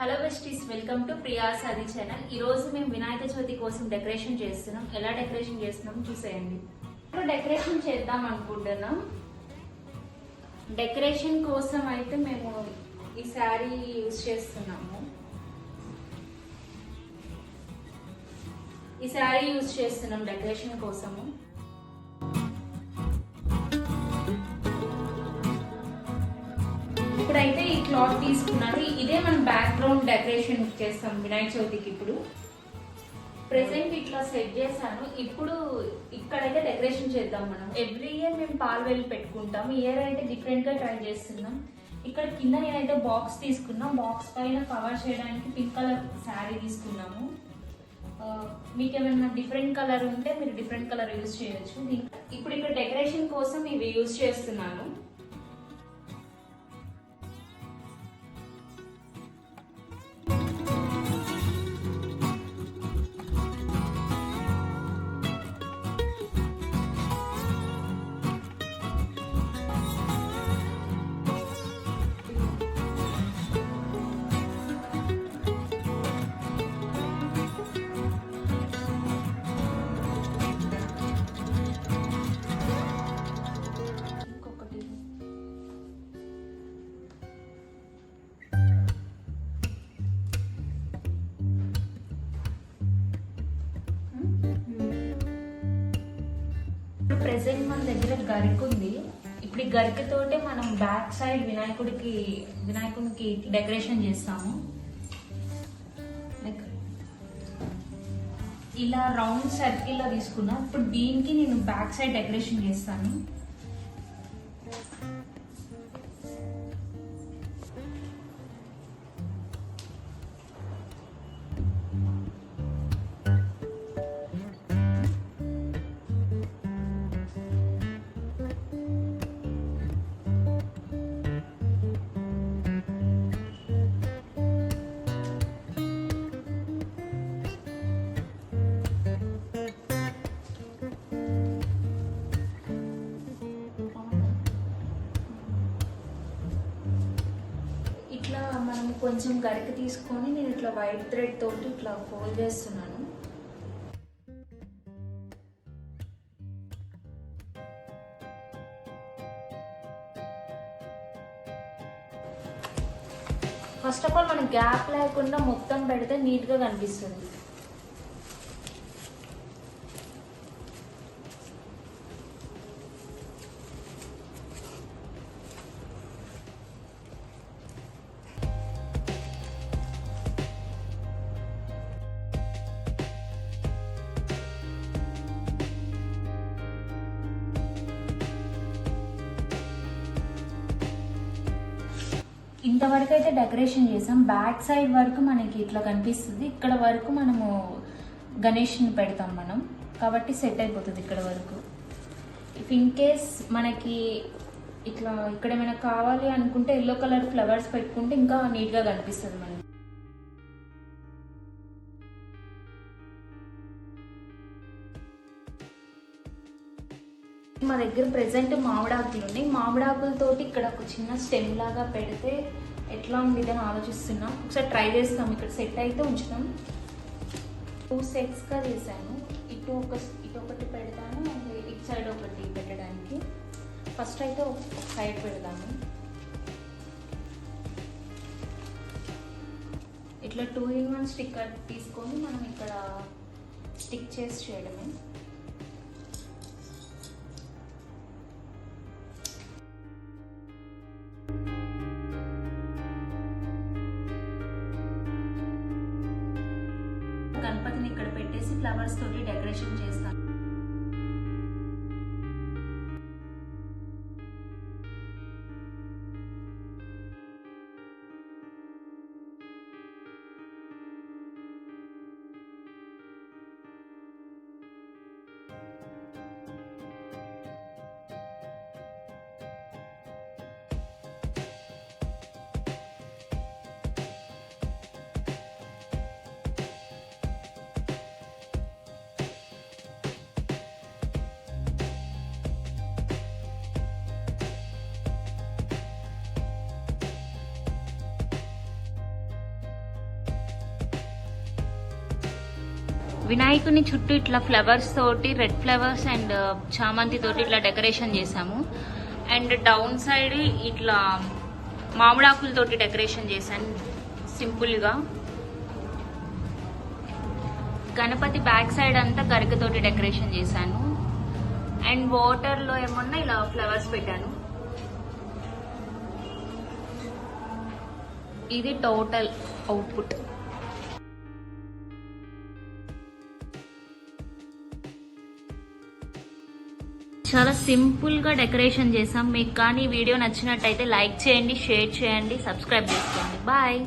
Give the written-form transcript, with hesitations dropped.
Hello besties, welcome to Priya Sadi channel. ఈ రోజు మేము వినాయక చవితి కోసం డెకరేషన్ చేస్తున్నాం. ఎలా డెకరేషన్ చేస్తున్నాం చూసేయండి. ఇప్పుడు డెకరేషన్ చేద్దాం అనుకుంటున్నాం. డెకరేషన్ కోసం అయితే మేము ఈ శారీ యూజ్ చేస్తున్నాము. ఈ శారీ యూజ్ చేస్తున్నాం డెకరేషన్ కోసము. ఇప్పుడైతే ఈ క్లాత్ తీసుకున్నాను. ఇదే మనం బ్యాక్గ్రౌండ్ డెకరేషన్ చేస్తాం వినాయక చవితికి. ఇప్పుడు ప్రెసెంట్ ఇట్లా సెట్ చేశాను. ఇప్పుడు ఇక్కడైతే డెకరేషన్ చేద్దాం. మనం ఎవ్రీ ఇయర్ మేము పాల్వెల్లి పెట్టుకుంటాం. ఇయర్ అయితే డిఫరెంట్ గా ట్రై చేస్తున్నాం. ఇక్కడ కింద నేనైతే బాక్స్ తీసుకున్నా. బాక్స్ పైన కవర్ చేయడానికి పింక్ కలర్ శారీ తీసుకున్నాము. మీకు ఏమైనా డిఫరెంట్ కలర్ ఉంటే మీరు డిఫరెంట్ కలర్ యూజ్ చేయొచ్చు. ఇప్పుడు ఇక్కడ డెకరేషన్ కోసం ఇవి యూజ్ చేస్తున్నాను. ప్రెసెంట్ మన దగ్గర గరిక ఉంది. ఇప్పుడు ఈ గరికతోటే మనం బ్యాక్ సైడ్ వినాయకుడికి డెకరేషన్ చేస్తాము. ఇలా రౌండ్ సర్కిల్ లో తీసుకున్నా. ఇప్పుడు దీనికి నేను బ్యాక్ సైడ్ డెకరేషన్ చేస్తాను. మనం కొంచెం గరిక తీసుకొని నేను ఇట్లా వైట్ థ్రెడ్ తోటి ఇట్లా ఫోల్డ్ చేస్తున్నాను. ఫస్ట్ ఆఫ్ ఆల్ మనం గ్యాప్ లేకుండా మొత్తం పెడితే నీట్ గా కనిపిస్తుంది. ఇంతవరకు అయితే డెకరేషన్ చేసాం. బ్యాక్ సైడ్ వరకు మనకి ఇట్లా కనిపిస్తుంది. ఇక్కడ వరకు మనము గణేష్ని పెడతాం మనం, కాబట్టి సెట్ అయిపోతుంది ఇక్కడ వరకు. ఇఫ్ ఇన్ కేస్ మనకి ఇట్లా ఇక్కడ ఏమైనా కావాలి అనుకుంటే ఎల్లో కలర్ ఫ్లవర్స్ పెట్టుకుంటే ఇంకా నీట్గా కనిపిస్తుంది మనకి. మా దగ్గర ప్రెసెంట్ మామిడాకులు ఉన్నాయి. మామిడాకులతోటి ఇక్కడ ఒక చిన్న స్టెమ్ లాగా పెడితే ఎట్లా ఉండేదని ఆలోచిస్తున్నాం. ఒకసారి ట్రై చేస్తాం. ఇక్కడ సెట్ అయితే ఉంచుతాం. 2 సెట్స్గా చేశాను. ఇటు ఒకటి పెడతాను, ఇటు సైడ్ ఒకటి పెట్టడానికి. ఫస్ట్ అయితే ఒక సైడ్ పెడతాను. ఇట్లా 2-in-1 స్టిక్కర్ తీసుకొని మనం ఇక్కడ స్టిక్ చేసి చేయడమే. గణపతిని ఇక్కడ పెట్టేసి ఫ్లవర్స్ తోటి డెకరేషన్ చేస్తాను. వినాయకుని చుట్టూ ఇట్లా ఫ్లవర్స్ తోటి, రెడ్ ఫ్లవర్స్ అండ్ చామంతి తోటి ఇట్లా డెకరేషన్ చేసాము. అండ్ డౌన్ సైడ్ ఇట్లా మామిడాకులతోటి డెకరేషన్ చేశాను సింపుల్గా. గణపతి బ్యాక్ సైడ్ అంతా గరికతోటి డెకరేషన్ చేశాను. అండ్ వాటర్లో ఏమన్నా ఇలా ఫ్లవర్స్ పెట్టాను. ఇది టోటల్ అవుట్పుట్. చాలా సింపుల్గా డెకరేషన్ చేసాం. మీకు కానీ వీడియో నచ్చినట్టయితే లైక్ చేయండి, షేర్ చేయండి, సబ్స్క్రైబ్ చేసుకోండి. బాయ్.